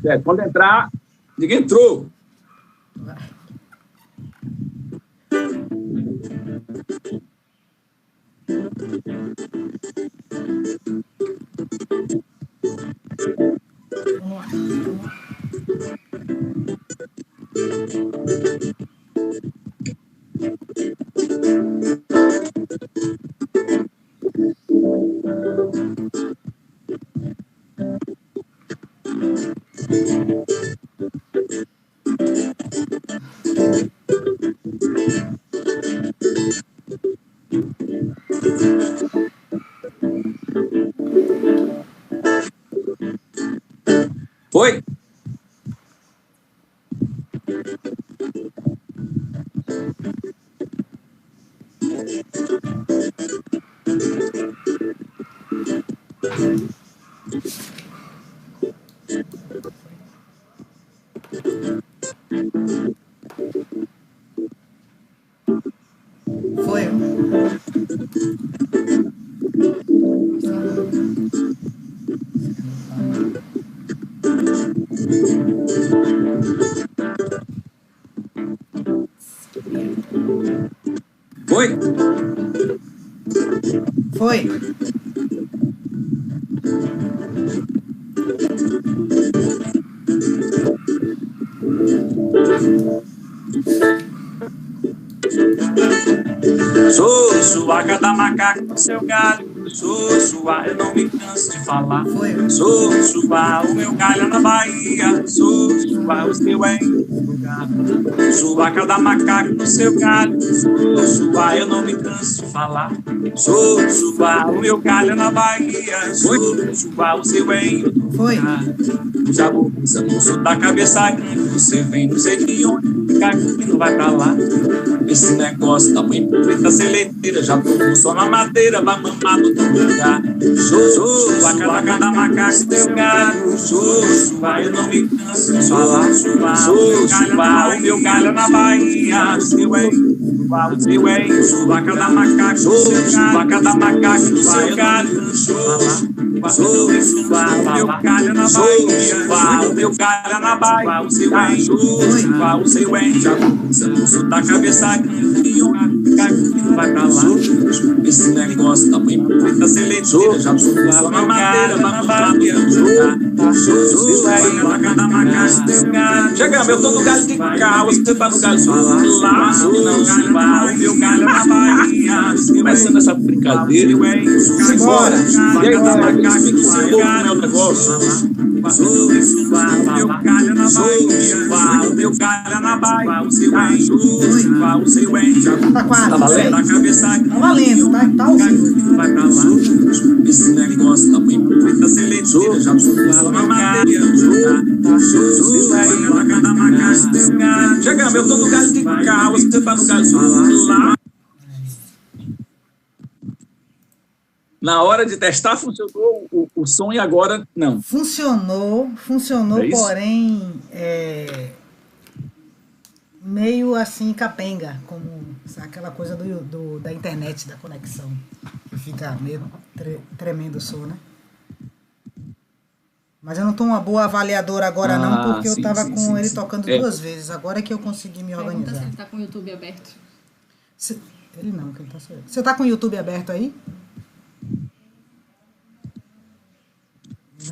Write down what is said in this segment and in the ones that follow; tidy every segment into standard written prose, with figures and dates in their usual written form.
Certo, pode entrar. Ninguém entrou. Foi? Foi. Foi? Foi. Sou suaca da macaca do seu galho. Sou sua, eu não me canso de falar. Foi. Sou sua, o meu galho é na Bahia. Sou sua, o seu é em outro lugar. Suaca da macaca do seu galho. Sou sua, eu não me canso de falar. Sou sua, o meu galho é na Bahia. Sou sua, o seu é em outro Foi. lugar. Já vou pensando, sou da cabeça grande. Você vem, não sei de onde. Fica aqui, não vai pra lá. Esse negócio da mãe preta seleteira. Já tomou só na madeira, vai mamar no teu lugar. Sou a calaca da macaca do teu galho. Sou sua, eu não me canso de falar. Sou sua, o meu galho é na Bahia. Seu é o seu é suvaca da macaca. Sou suvaca da macaca do seu galho. Sou sua, o meu galho é na Bahia. O meu galho é na Bahia. O seu é o seu é. Já começamos, sou da cabeça grande. Não vai pra lá. Esse negócio da mãe preta seleteira. Já tomou só na madeira, vai mamar no teu lugar. Sou a calaca da macaca do teu galho. Chegamos, eu tô no galho de carro, você tá no galho de lá. O meu galho na Bahia. Começando essa brincadeira. Simbora. E aí, galera, explica o seu o negócio. Meu galho na Bahia. O meu galho na Bahia. O seu é o seu é. Tá quase. Tá valendo? Da cabeça Tá valendo, tá ouvindo. vai pra lá. Esse negócio da mãe preta seleteira. Já tomou só na madeira. Sou a calaca da macaca do teu galho. Chegamos, eu tô no galho de carro, você tá no galho de lá. Na hora de testar, funcionou o som e agora não. Funcionou, É isso? porém meio assim capenga, como aquela coisa da internet, da conexão, que fica meio tremendo o som, né? Mas eu não tô uma boa avaliadora agora não, porque eu tava com ele tocando duas vezes, agora que eu consegui me Pergunta se organizar. ele tá com o YouTube aberto. Ele não, quem tá sou eu. Você tá com o YouTube aberto aí?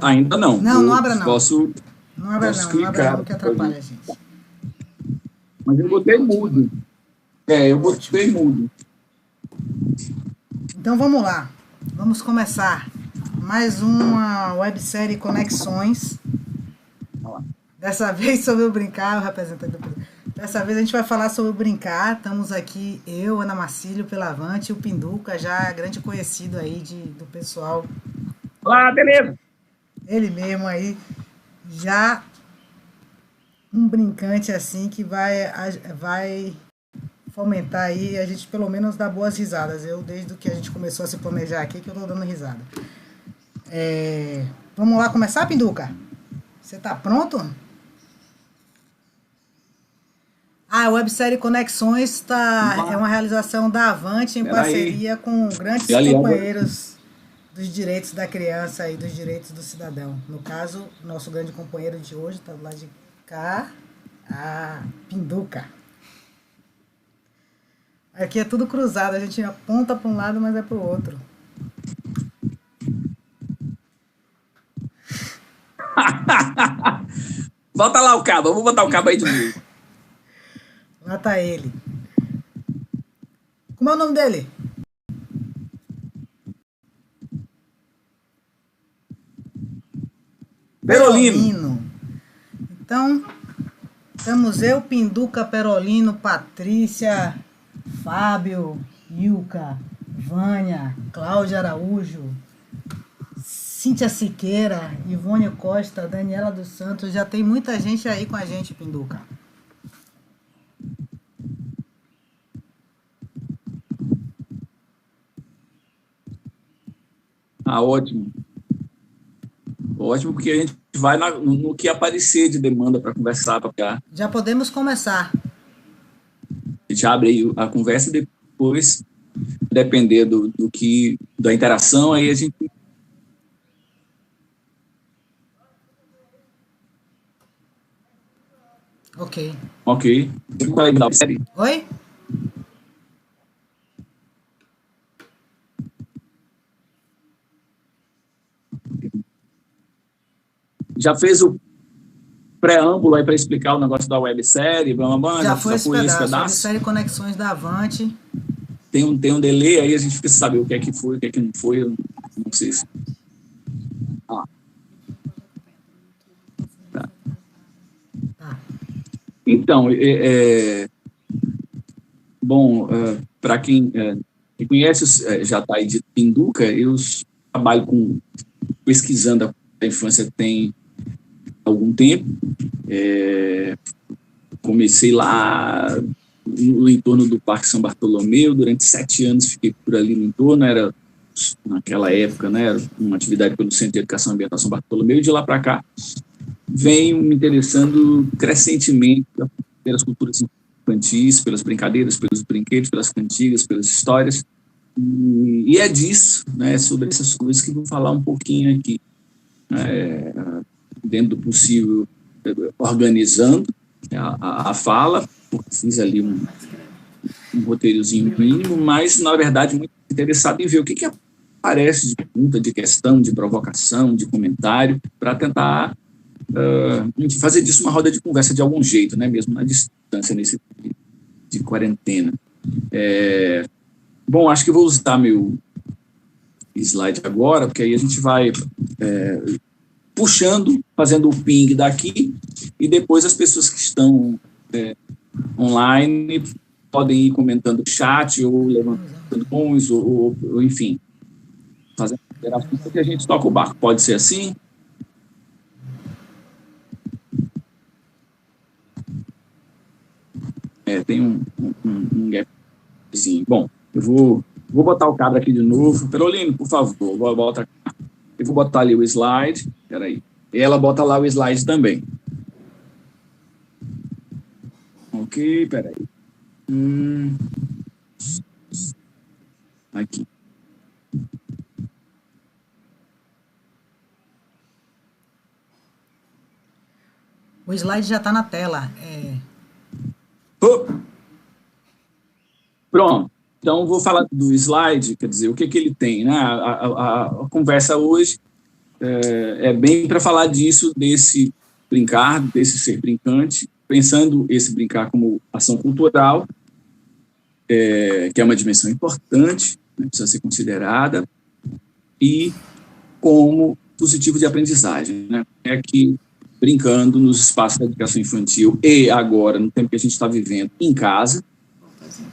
Ainda não. Não, não Eu abra não. Posso Não abra Posso não, não abra clicar não, que atrapalha a gente. Mas eu botei mudo. Eu botei mudo. Então vamos lá, vamos começar mais uma websérie Conexões. Dessa vez sobre o brincar, o representante do... Dessa vez a gente vai falar sobre o brincar. Estamos aqui, eu, Ana Marcílio, Pelavante, o Pinduca, já grande conhecido aí do pessoal. Olá, beleza? Ele mesmo aí, já um brincante assim que vai fomentar aí a gente pelo menos dar boas risadas. Eu, desde que a gente começou a se planejar aqui, que eu tô dando risada. Vamos lá começar, Pinduca? Você tá pronto? A websérie Conexões é uma realização da Avante em parceria com grandes companheiros dos direitos da criança e dos direitos do cidadão. No caso, nosso grande companheiro de hoje está do lado de cá, a Pinduca. Aqui é tudo cruzado, a gente aponta para um lado, mas é para o outro. Volta lá o cabo, vamos botar o cabo aí de novo. Lá tá ele. Como é o nome dele? Perolino. Então, estamos eu, Pinduca, Perolino, Patrícia, Fábio, Ilka, Vânia, Cláudia Araújo, Cíntia Siqueira, Ivone Costa, Daniela dos Santos. Já tem muita gente aí com a gente, Pinduca. Ótimo. Ótimo, porque a gente vai no que aparecer de demanda para conversar, para cá. Já podemos começar. A gente abre aí a conversa e depois, depender da interação, aí a gente... Ok. Ok. Oi? Já fez o preâmbulo aí para explicar o negócio da websérie? Já foi esse pedaço. Websérie Conexões da Avante. Tem um delay aí, a gente precisa saber o que é que foi, o que é que não foi. Eu não sei se... Tá. Então, bom, para quem conhece, já está aí de Pinduca, eu trabalho pesquisando a infância tem algum tempo. Comecei lá no entorno do Parque São Bartolomeu, durante 7 anos fiquei por ali no entorno, naquela época, né, era uma atividade pelo Centro de Educação Ambiental São Bartolomeu, e de lá para cá venho me interessando crescentemente pelas culturas infantis, pelas brincadeiras, pelos brinquedos, pelas cantigas, pelas histórias, e é disso, né, sobre essas coisas que vou falar um pouquinho aqui, dentro do possível, organizando a fala, porque fiz ali um roteirozinho mínimo, mas, na verdade, muito interessado em ver o que aparece de pergunta, de questão, de provocação, de comentário, para tentar fazer disso uma roda de conversa de algum jeito, né, mesmo na distância, nesse de quarentena. Bom, acho que vou usar meu slide agora, porque aí a gente vai puxando, fazendo o ping daqui, e depois as pessoas que estão online podem ir comentando no chat, ou levantando mãos, ou enfim, fazendo interação, porque a gente toca o barco. Pode ser assim? Tem um gapzinho. Bom, eu vou botar o cabra aqui de novo. Perolino, por favor, volta cá. Eu vou botar ali o slide. Espera aí. E ela bota lá o slide também. Ok, espera aí. Aqui. O slide já está na tela. Pronto. Então, vou falar do slide, quer dizer, o que ele tem, né? A conversa hoje é bem para falar disso, desse brincar, desse ser brincante, pensando esse brincar como ação cultural, que é uma dimensão importante, né, precisa ser considerada, e como positivo de aprendizagem, né? Que brincando nos espaços da educação infantil e agora, no tempo que a gente está vivendo, em casa,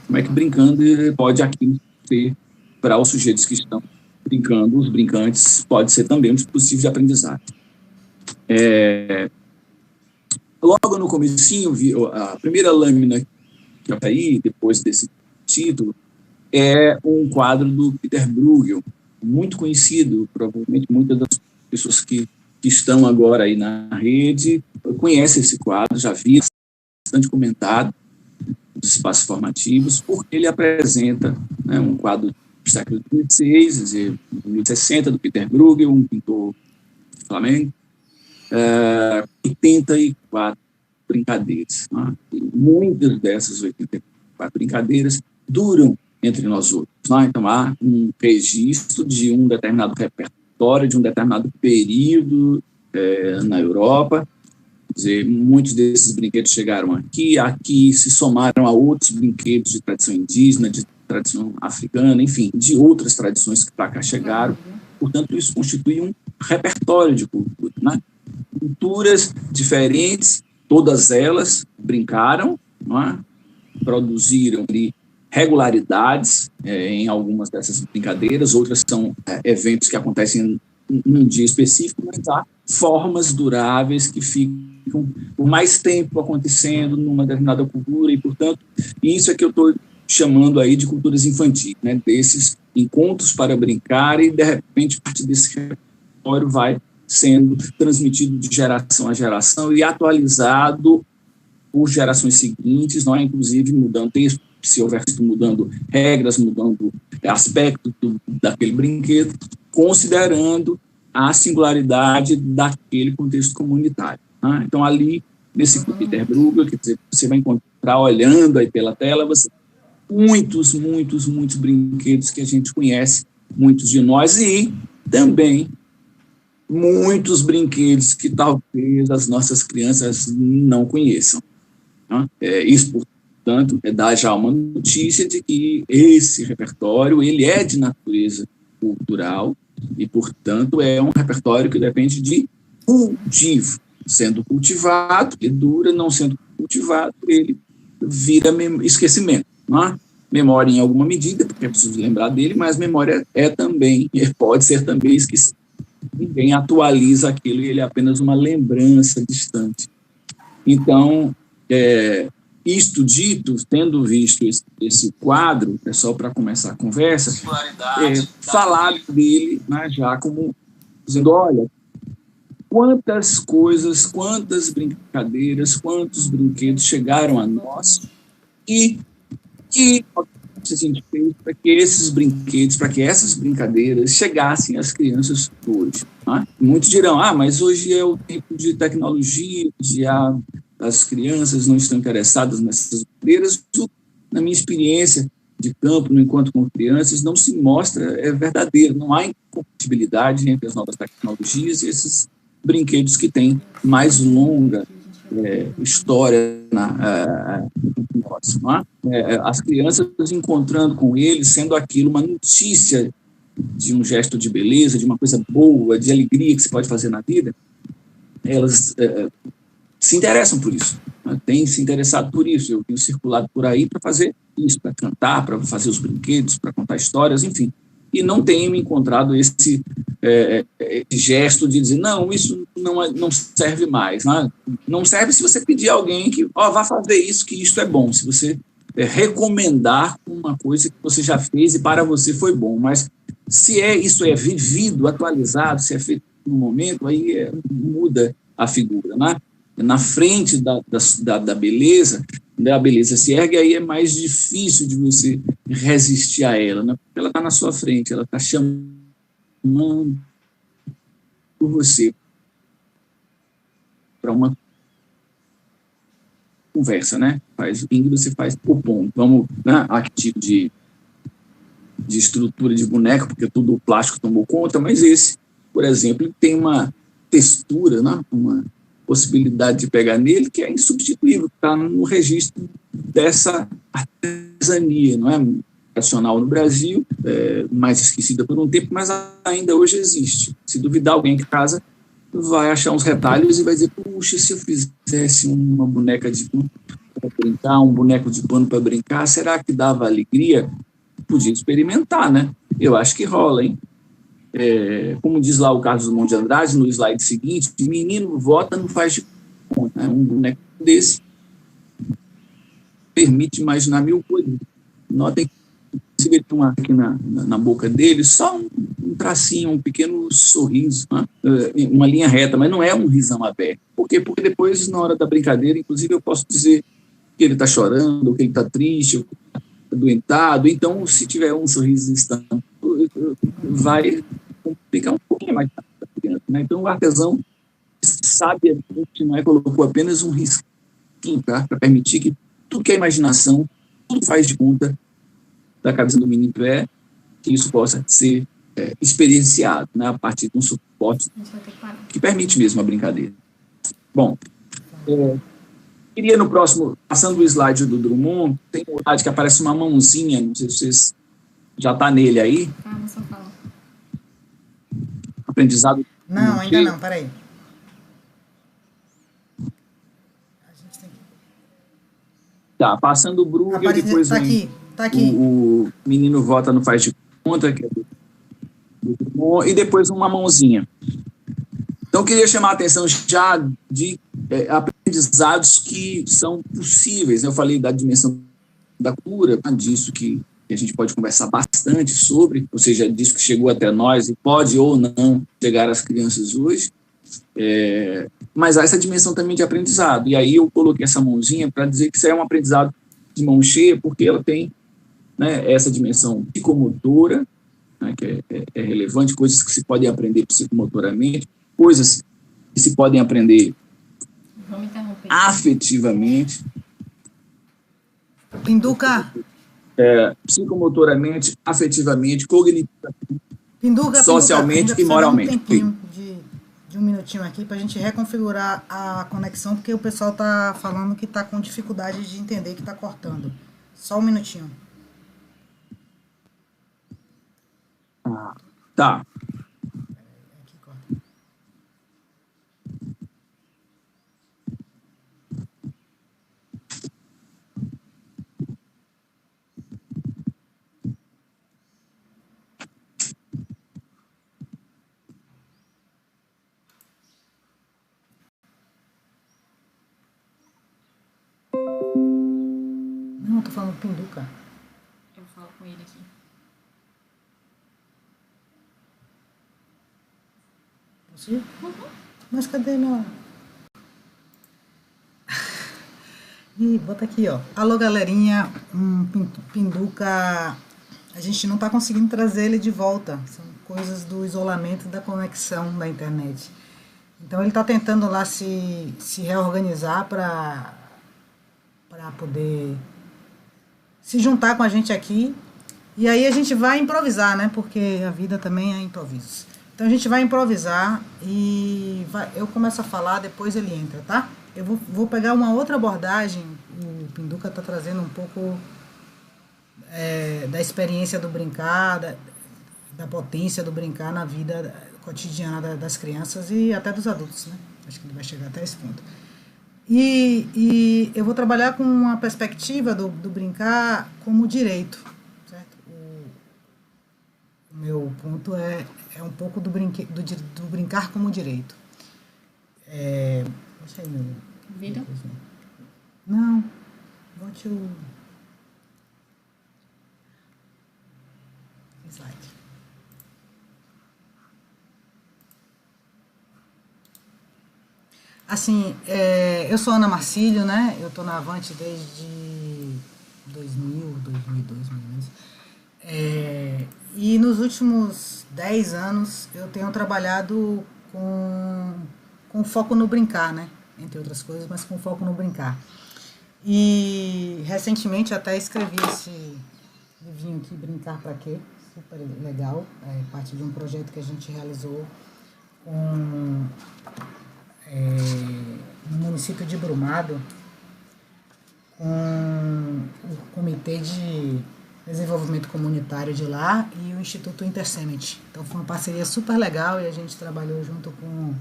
como é que brincando pode aqui ser, para os sujeitos que estão brincando, os brincantes, pode ser também um dispositivo de aprendizagem. Logo no comecinho, a primeira lâmina que está aí, depois desse título, é um quadro do Peter Bruegel, muito conhecido, provavelmente muitas das pessoas que estão agora aí na rede conhecem esse quadro, já vi bastante comentado nos espaços formativos, porque ele apresenta, né, um quadro século XVI, quer dizer, 1060, do Peter Bruegel, um pintor flamengo, 84 brincadeiras. Né? E muitas dessas 84 brincadeiras duram entre nós outros. Né? Então, há um registro de um determinado repertório, de um determinado período na Europa. Quer dizer, muitos desses brinquedos chegaram aqui se somaram a outros brinquedos de tradição indígena, de tradição africana, enfim, de outras tradições que para cá chegaram. Portanto, isso constitui um repertório de cultura. Né? Culturas diferentes, todas elas brincaram, não é? Produziram ali regularidades em algumas dessas brincadeiras, outras são eventos que acontecem num dia específico, mas há formas duráveis que ficam por mais tempo acontecendo numa determinada cultura, e, portanto, isso é que eu estou chamando aí de culturas infantis, né? Desses encontros para brincar, e, de repente, parte desse repertório vai sendo transmitido de geração a geração e atualizado por gerações seguintes, não é? Inclusive mudando texto, se houver sido mudando regras, mudando aspecto daquele brinquedo, considerando a singularidade daquele contexto comunitário. Né? Então, ali, nesse Peter Bruegel, quer dizer, você vai encontrar, olhando aí pela tela, você muitos brinquedos que a gente conhece, muitos de nós, e também muitos brinquedos que talvez as nossas crianças não conheçam. Né? Isso, portanto, dar já uma notícia de que esse repertório ele é de natureza cultural e, portanto, é um repertório que depende de cultivo. Sendo cultivado, ele dura; não sendo cultivado, ele vira esquecimento. Não é? Memória em alguma medida, porque é preciso lembrar dele, mas memória pode ser também esquecida. Ninguém atualiza aquilo, e ele é apenas uma lembrança distante. Então, isto dito, tendo visto esse quadro, só para começar a conversa, falar dele, né, já como dizendo, olha, quantas coisas, quantas brincadeiras, quantos brinquedos chegaram a nós e que a gente fez para que esses brinquedos, para que essas brincadeiras chegassem às crianças hoje. Né? Muitos dirão, mas hoje é o tempo de tecnologia, as crianças não estão interessadas nessas brincadeiras. Na minha experiência de campo, no encontro com crianças, não se mostra verdadeiro, não há incompatibilidade entre as novas tecnologias e esses brinquedos que têm mais longa história no próximo. As crianças encontrando com eles, sendo aquilo uma notícia de um gesto de beleza, de uma coisa boa, de alegria que se pode fazer na vida, elas se interessam por isso, né? Têm se interessado por isso. Eu tenho circulado por aí para fazer isso, para cantar, para fazer os brinquedos, para contar histórias, enfim. E não tenho encontrado esse gesto de dizer, não, isso não serve mais. Né? Não serve se você pedir a alguém que vá fazer isso, que isso é bom. Se você recomendar uma coisa que você já fez e para você foi bom. Mas se isso é vivido, atualizado, se é feito no momento, aí muda a figura. Né? Na frente da beleza, a beleza se ergue, aí é mais difícil de você resistir a ela, né? Porque ela está na sua frente, ela está chamando por você para uma conversa, né? Faz o ping, você faz o ponto. Vamos, né? Aqui tipo de estrutura de boneco, porque tudo o plástico tomou conta, mas esse, por exemplo, tem uma textura, né? Uma possibilidade de pegar nele que é insubstituível, está no registro dessa artesania, não é? Tradicional no Brasil, mais esquecida por um tempo, mas ainda hoje existe. Se duvidar, alguém que casa vai achar uns retalhos e vai dizer, puxa, se eu fizesse uma boneca de pano para brincar, um boneco de pano para brincar, será que dava alegria? Podia experimentar, né? Eu acho que rola, hein? Como diz lá o Carlos Drummond de Andrade, no slide seguinte, menino vota, não faz de conta. Um boneco desse permite imaginar mil coisas. Notem que se ele tem aqui na boca dele só um tracinho, um pequeno sorriso, né? Uma linha reta, mas não é um risão aberto. Por quê? Porque depois, na hora da brincadeira, inclusive, eu posso dizer que ele está chorando, ou que ele está triste, adoentado, então, se tiver um sorriso estampado, vai complicar um pouquinho mais para a criança, né? Então, o artesão sabe que não é, colocou apenas um risquinho para permitir que tudo que é imaginação, tudo faz de conta da cabeça do menino que isso possa ser experienciado, né, a partir de um suporte que permite mesmo a brincadeira. Bom, queria no próximo, passando o slide do Drummond, tem um slide que aparece uma mãozinha, não sei se vocês já está nele aí. Calma, só fala. Aprendizado. Não, ainda não, peraí. Tá, passando o Bruegel, depois tá aqui, tá aqui. O menino vota no faz de conta, que é do Drummond, e depois uma mãozinha. Então, queria chamar a atenção já de aprendizados que são possíveis. Eu falei da dimensão da cura, disso que a gente pode conversar bastante sobre, ou seja, disso que chegou até nós e pode ou não chegar às crianças hoje. Mas há essa dimensão também de aprendizado. E aí eu coloquei essa mãozinha para dizer que isso é um aprendizado de mão cheia, porque ela tem, né, essa dimensão psicomotora, né, que é relevante, coisas que se podem aprender psicomotoramente, coisas que se podem aprender afetivamente. Pinduca. Psicomotoramente, afetivamente, cognitivamente, Pinduca, socialmente e moralmente. Um tempinho de um minutinho aqui para a gente reconfigurar a conexão, porque o pessoal está falando que está com dificuldade de entender que está cortando. Só um minutinho. Tá. Não, tô falando Pinduca. Eu vou falar com ele aqui. Posso ir? Mas cadê meu... Ih, bota aqui, ó. Alô, galerinha. Pinduca... A gente não tá conseguindo trazer ele de volta. São coisas do isolamento da conexão da internet. Então, ele tá tentando lá se reorganizar para poder se juntar com a gente aqui. E aí a gente vai improvisar, né? Porque a vida também é improviso. Então a gente vai improvisar e eu começo a falar, depois ele entra, tá? Eu vou pegar uma outra abordagem. O Pinduca tá trazendo um pouco da experiência do brincar, da potência do brincar na vida cotidiana das crianças e até dos adultos, né? Acho que ele vai chegar até esse ponto. E eu vou trabalhar com uma perspectiva do brincar como direito, certo? O meu ponto é um pouco do brincar como direito. Deixa aí meu... Vídeo? Não, bote o... slide. Assim, eu sou Ana Marcílio, né? Eu estou na Avante desde 2002, mais ou menos. E nos últimos 10 anos eu tenho trabalhado com foco no brincar, né? Entre outras coisas, mas com foco no brincar. E recentemente até escrevi esse livrinho aqui, Brincar Pra Quê? Super legal. É parte de um projeto que a gente realizou no município de Brumado, com o Comitê de Desenvolvimento Comunitário de lá e o Instituto Intersemet. Então foi uma parceria super legal e a gente trabalhou junto com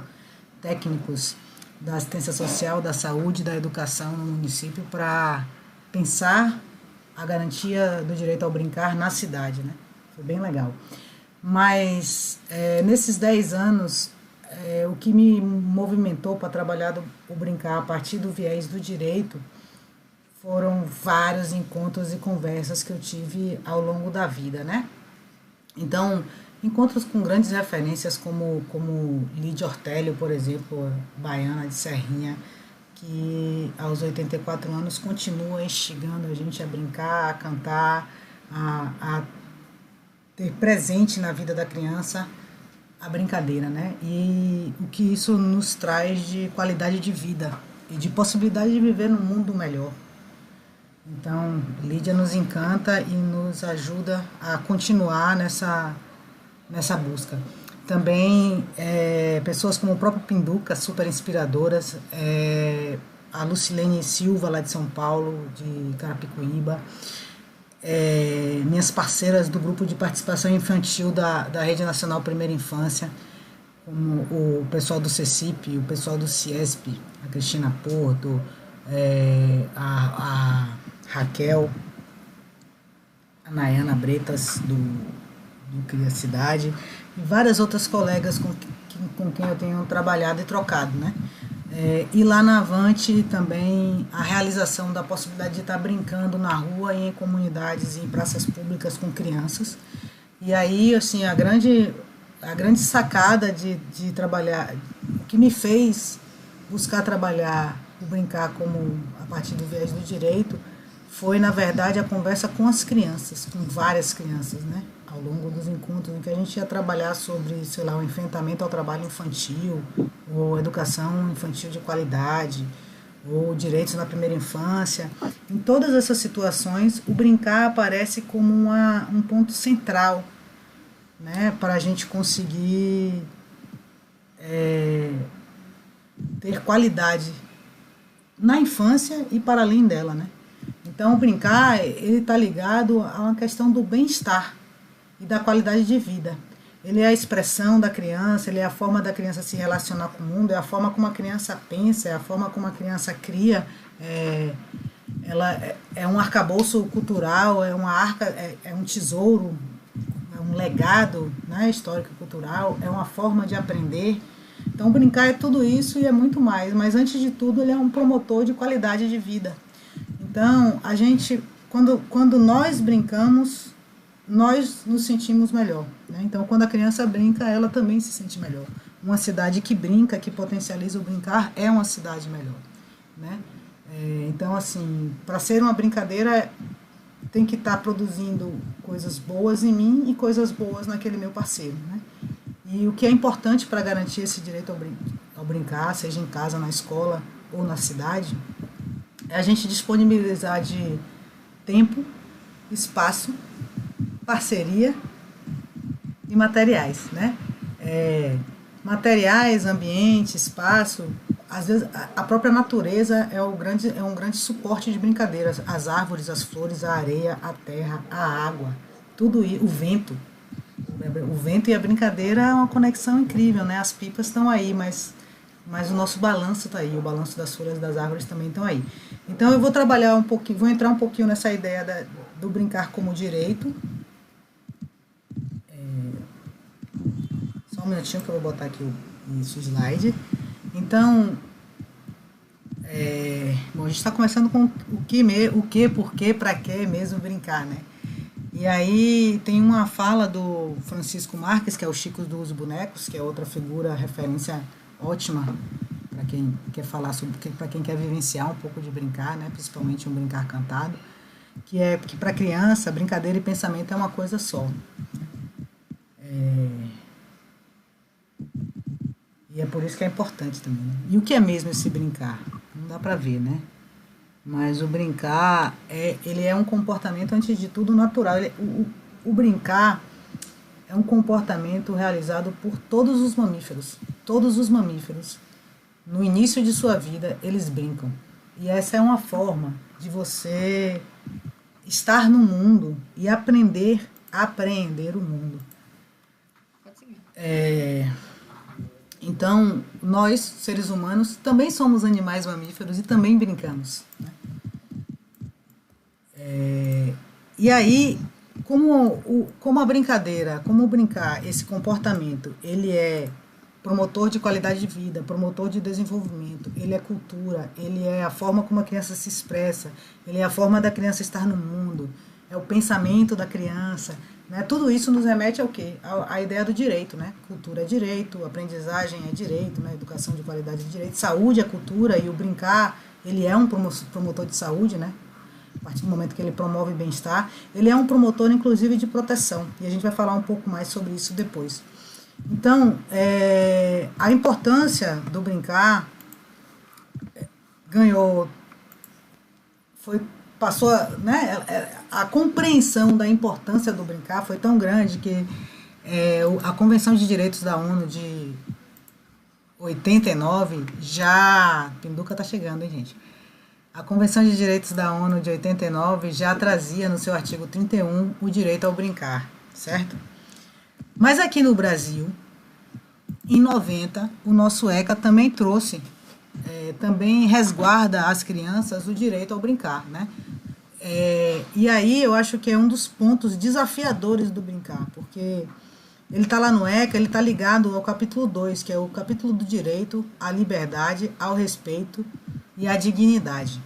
técnicos da assistência social, da saúde, da educação no município para pensar a garantia do direito ao brincar na cidade, né? Foi bem legal. Mas nesses 10 anos, o que me movimentou para trabalhar o brincar a partir do viés do direito foram vários encontros e conversas que eu tive ao longo da vida, né? Então, encontros com grandes referências como Lídia Ortélio, por exemplo, baiana de Serrinha, que aos 84 anos continua instigando a gente a brincar, a cantar, a ter presente na vida da criança a brincadeira, né? E o que isso nos traz de qualidade de vida e de possibilidade de viver num mundo melhor. Então, Lídia nos encanta e nos ajuda a continuar nessa busca. Também pessoas como o próprio Pinduca, super inspiradoras, a Lucilene Silva, lá de São Paulo, de Carapicuíba, minhas parceiras do grupo de participação infantil da Rede Nacional Primeira Infância, como o pessoal do CECIP, o pessoal do CIESP, a Cristina Porto, a Raquel, a Nayana Bretas, do Cria Cidade, e várias outras colegas com quem eu tenho trabalhado e trocado, né? E lá na Avante também a realização da possibilidade de estar brincando na rua e em comunidades e em praças públicas com crianças. E aí, assim, a grande sacada de trabalhar, o que me fez buscar trabalhar o brincar como a partir do viés do direito, foi, na verdade, a conversa com as crianças, com várias crianças, né? Ao longo dos encontros em que a gente ia trabalhar sobre, sei lá, o enfrentamento ao trabalho infantil, ou educação infantil de qualidade, ou direitos na primeira infância. Em todas essas situações, o brincar aparece como um ponto central, né? Para a gente conseguir ter qualidade na infância e para além dela, né? Então, o brincar, ele está ligado a uma questão do bem-estar e da qualidade de vida. Ele é a expressão da criança, ele é a forma da criança se relacionar com o mundo, é a forma como a criança pensa, é a forma como a criança cria. Ela é um arcabouço cultural, é um tesouro, é um legado, né, histórico-cultural, é uma forma de aprender. Então, brincar é tudo isso e é muito mais, mas antes de tudo ele é um promotor de qualidade de vida. Então, a gente, quando nós brincamos, nós nos sentimos melhor, né? Então, quando a criança brinca, ela também se sente melhor. Uma cidade que brinca, que potencializa o brincar, é uma cidade melhor, né? Então, assim, para ser uma brincadeira, tem que estar produzindo coisas boas em mim e coisas boas naquele meu parceiro, né? E o que é importante para garantir esse direito ao brincar, seja em casa, na escola ou na cidade, é a gente disponibilizar de tempo, espaço, parceria e materiais, né? Materiais, ambiente, espaço, às vezes a própria natureza é um grande suporte de brincadeiras. As árvores, as flores, a areia, a terra, a água, tudo isso, o vento. O vento e a brincadeira é uma conexão incrível, né? As pipas estão aí, mas o nosso balanço está aí, o balanço das folhas das árvores também estão aí. Então eu vou trabalhar um pouquinho, vou entrar um pouquinho nessa ideia do brincar como direito. Só um minutinho que eu vou botar aqui o slide. Então, bom, a gente está começando com o que, por quê, para que mesmo brincar, né? E aí tem uma fala do Francisco Marques, que é o Chico dos Bonecos, que é outra figura, referência ótima para quem quer falar sobre, para quem quer vivenciar um pouco de brincar, né? Principalmente um brincar cantado, que é que para criança, brincadeira e pensamento é uma coisa só. E é por isso que é importante também, né? E o que é mesmo esse brincar? Não dá para ver, né? Mas o brincar, ele é um comportamento, antes de tudo, natural. O brincar é um comportamento realizado por todos os mamíferos. Todos os mamíferos, no início de sua vida, eles brincam. E essa é uma forma de você estar no mundo e aprender a apreender o mundo. Pode seguir. Então, nós, seres humanos, também somos animais mamíferos e também brincamos, né? E aí, como a brincadeira, como brincar, esse comportamento, ele é promotor de qualidade de vida, promotor de desenvolvimento, ele é cultura, ele é a forma como a criança se expressa, ele é a forma da criança estar no mundo, é o pensamento da criança, né? Tudo isso nos remete ao quê? A ideia do direito, né? Cultura é direito, aprendizagem é direito, né? Educação de qualidade é direito, saúde é cultura, e o brincar, ele é um promotor de saúde, né? A partir do momento que ele promove bem-estar, ele é um promotor, inclusive, de proteção, e a gente vai falar um pouco mais sobre isso depois. Então, a importância do brincar passou, né, a compreensão da importância do brincar foi tão grande que a Convenção de Direitos da ONU de 89 já... Pinduca tá chegando, hein, gente? A Convenção de Direitos da ONU de 89 já trazia no seu artigo 31 o direito ao brincar, certo? Mas aqui no Brasil, em 90, o nosso ECA também trouxe, também resguarda às crianças o direito ao brincar, né? E aí eu acho que é um dos pontos desafiadores do brincar, porque ele está lá no ECA, ele está ligado ao capítulo 2, que é o capítulo do direito à liberdade, ao respeito e à dignidade.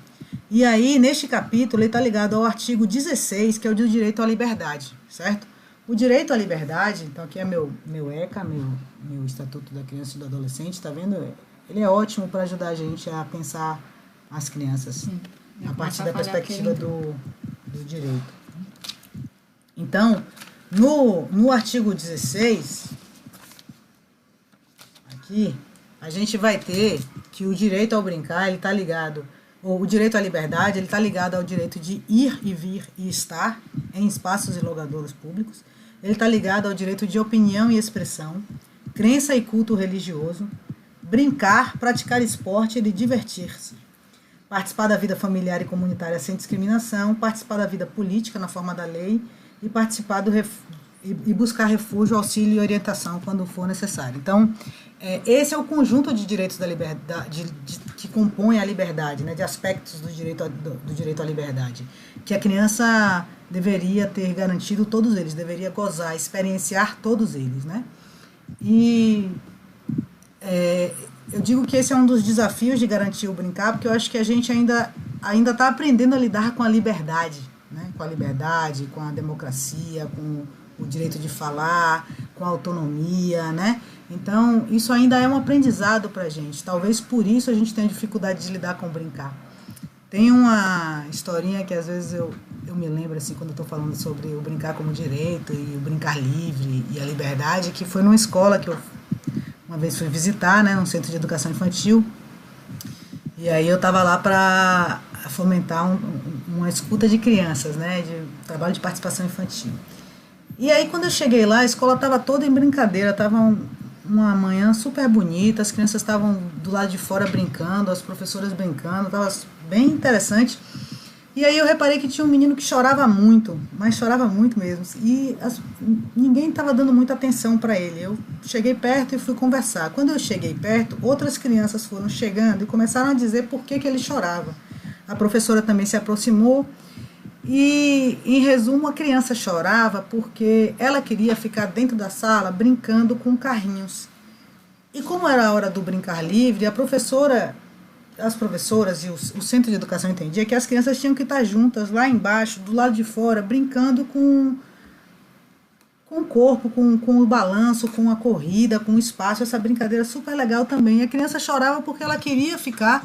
E aí, neste capítulo, ele está ligado ao artigo 16, que é o do direito à liberdade, certo? O direito à liberdade, então aqui é meu ECA, meu Estatuto da Criança e do Adolescente, tá vendo? Ele é ótimo para ajudar a gente a pensar as crianças. Sim. A partir da perspectiva do direito. Então, no artigo 16, aqui, a gente vai ter que o direito ao brincar, ele está ligado, ou o direito à liberdade, ele está ligado ao direito de ir e vir e estar em espaços e logradouros públicos. Ele está ligado ao direito de opinião e expressão, crença e culto religioso, brincar, praticar esporte e divertir-se. Participar da vida familiar e comunitária sem discriminação, participar da vida política na forma da lei e participar e buscar refúgio, auxílio e orientação quando for necessário. Então, esse é o conjunto de direitos da liberdade, que compõe a liberdade, né, de aspectos do direito à liberdade, que a criança deveria ter garantido todos eles, deveria gozar, experienciar todos eles, né? E eu digo que esse é um dos desafios de garantir o brincar, porque eu acho que a gente ainda está aprendendo a lidar com a liberdade, né? Com a liberdade, com a democracia, com o direito de falar, com a autonomia, né? Então, isso ainda é um aprendizado para a gente. Talvez por isso a gente tenha dificuldade de lidar com o brincar. Tem uma historinha que às vezes eu me lembro, assim, quando eu estou falando sobre o brincar como direito e o brincar livre e a liberdade, que foi numa escola que eu uma vez fui visitar, né, num centro de educação infantil, e aí eu estava lá para fomentar uma escuta de crianças, né, de trabalho de participação infantil. E aí quando eu cheguei lá, a escola estava toda em brincadeira, estava uma manhã super bonita, as crianças estavam do lado de fora brincando, as professoras brincando, estava bem interessante. E aí eu reparei que tinha um menino que chorava muito, mas chorava muito mesmo, e ninguém estava dando muita atenção para ele. Eu cheguei perto e fui conversar. Quando eu cheguei perto, outras crianças foram chegando e começaram a dizer por que ele chorava. A professora também se aproximou e, em resumo, a criança chorava porque ela queria ficar dentro da sala brincando com carrinhos. E como era a hora do brincar livre, as professoras e o centro de educação entendia que as crianças tinham que estar juntas lá embaixo, do lado de fora, brincando com o corpo, com o balanço, com a corrida, com o espaço, essa brincadeira super legal também. E a criança chorava porque ela queria ficar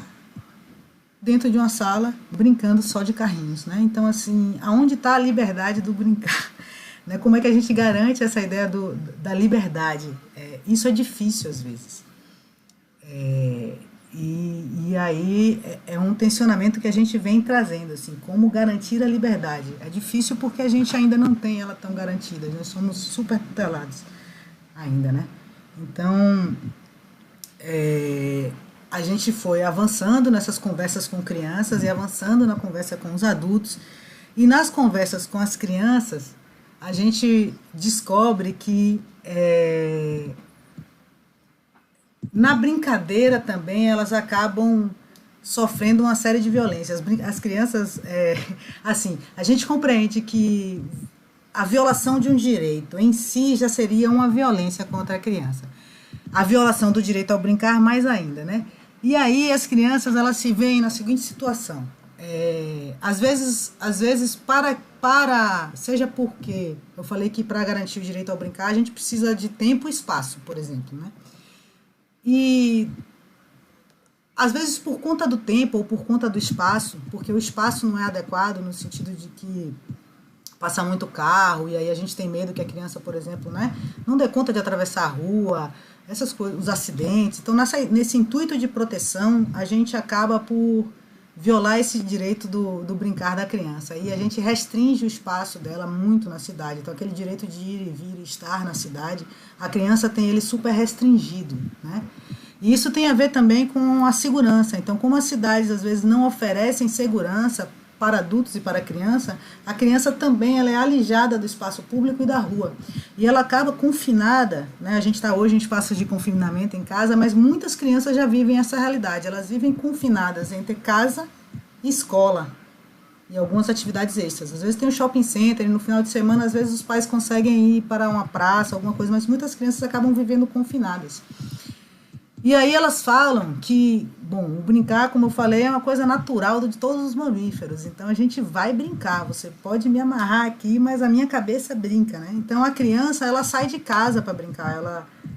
dentro de uma sala brincando só de carrinhos, né? Então, assim, aonde está a liberdade do brincar? Né? Como é que a gente garante essa ideia da liberdade? Isso é difícil às vezes. E aí é um tensionamento que a gente vem trazendo, assim, como garantir a liberdade. É difícil porque a gente ainda não tem ela tão garantida, nós somos super tutelados ainda, né? Então, a gente foi avançando nessas conversas com crianças e avançando na conversa com os adultos, e nas conversas com as crianças, a gente descobre que na brincadeira também elas acabam sofrendo uma série de violências. As crianças, assim, a gente compreende que a violação de um direito em si já seria uma violência contra a criança. A violação do direito ao brincar mais ainda, né? E aí as crianças, elas se veem na seguinte situação. às vezes seja porque eu falei que para garantir o direito ao brincar a gente precisa de tempo e espaço, por exemplo, né? E às vezes por conta do tempo ou por conta do espaço, porque o espaço não é adequado no sentido de que passa muito carro e aí a gente tem medo que a criança, por exemplo, né, não dê conta de atravessar a rua, essas coisas, os acidentes. Então, nesse intuito de proteção, a gente acaba por violar esse direito do brincar da criança. E a gente restringe o espaço dela muito na cidade. Então, aquele direito de ir e vir e estar na cidade, a criança tem ele super restringido, né? E isso tem a ver também com a segurança. Então, como as cidades às vezes não oferecem segurança para adultos e para a criança também ela é alijada do espaço público e da rua. E ela acaba confinada, né? A gente está hoje em espaços de confinamento em casa, mas muitas crianças já vivem essa realidade. Elas vivem confinadas entre casa e escola e algumas atividades extras. Às vezes tem um shopping center e no final de semana, às vezes os pais conseguem ir para uma praça, alguma coisa, mas muitas crianças acabam vivendo confinadas. E aí elas falam que, bom, o brincar, como eu falei, é uma coisa natural de todos os mamíferos. Então a gente vai brincar. Você pode me amarrar aqui, mas a minha cabeça brinca, né? Então a criança, ela sai de casa para brincar,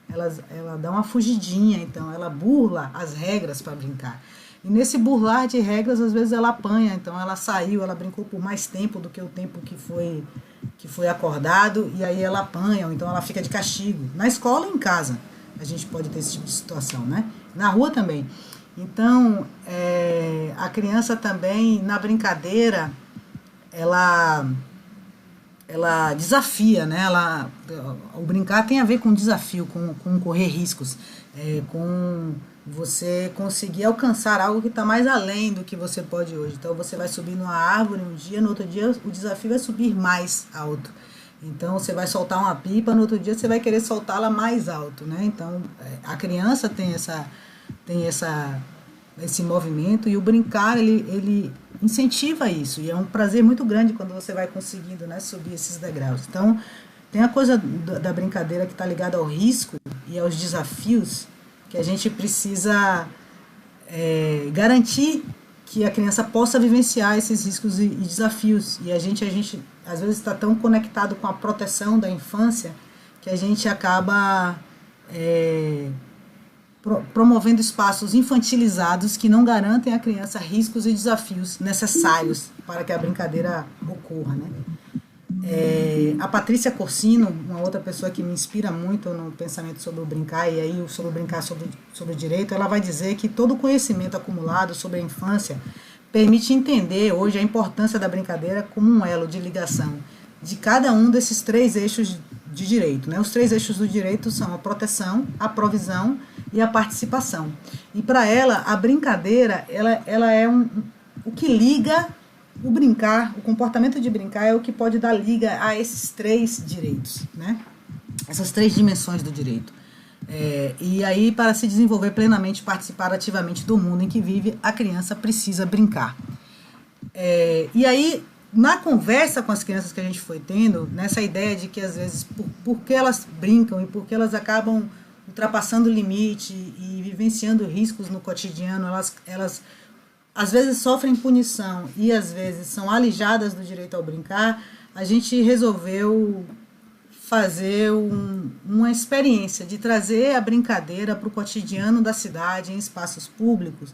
ela dá uma fugidinha, então ela burla as regras para brincar. E nesse burlar de regras, às vezes ela apanha. Então ela saiu, ela brincou por mais tempo do que o tempo que foi acordado, e aí ela apanha, ou então ela fica de castigo. Na escola ou em casa a gente pode ter esse tipo de situação, né? Na rua também. Então, a criança também, na brincadeira, ela desafia, né? O brincar tem a ver com desafio, com correr riscos, com você conseguir alcançar algo que está mais além do que você pode hoje. Então, você vai subir numa árvore um dia, no outro dia o desafio é subir mais alto. Então, você vai soltar uma pipa, no outro dia você vai querer soltá-la mais alto, né? Então, a criança tem esse movimento, e o brincar, ele incentiva isso. E é um prazer muito grande quando você vai conseguindo, né, subir esses degraus. Então, tem a coisa da brincadeira que está ligada ao risco e aos desafios, que a gente precisa garantir que a criança possa vivenciar esses riscos e desafios. E a gente às vezes está tão conectado com a proteção da infância que a gente acaba promovendo espaços infantilizados que não garantem à criança riscos e desafios necessários para que a brincadeira ocorra, né? A Patrícia Corsino, uma outra pessoa que me inspira muito no pensamento sobre o brincar, e aí sobre o brincar sobre o direito, ela vai dizer que todo o conhecimento acumulado sobre a infância permite entender hoje a importância da brincadeira como um elo de ligação de cada um desses 3 eixos de direito, né? Os 3 eixos do direito são a proteção, a provisão e a participação. E para ela, a brincadeira, ela é o que liga o brincar, o comportamento de brincar é o que pode dar liga a esses 3 direitos, né? Essas 3 dimensões do direito. E aí, para se desenvolver plenamente, participar ativamente do mundo em que vive, a criança precisa brincar. E aí, na conversa com as crianças que a gente foi tendo, nessa ideia de que às vezes, porque elas brincam e porque elas acabam ultrapassando o limite e vivenciando riscos no cotidiano, elas às vezes sofrem punição e às vezes são alijadas do direito ao brincar, a gente resolveu fazer uma experiência de trazer a brincadeira para o cotidiano da cidade, em espaços públicos,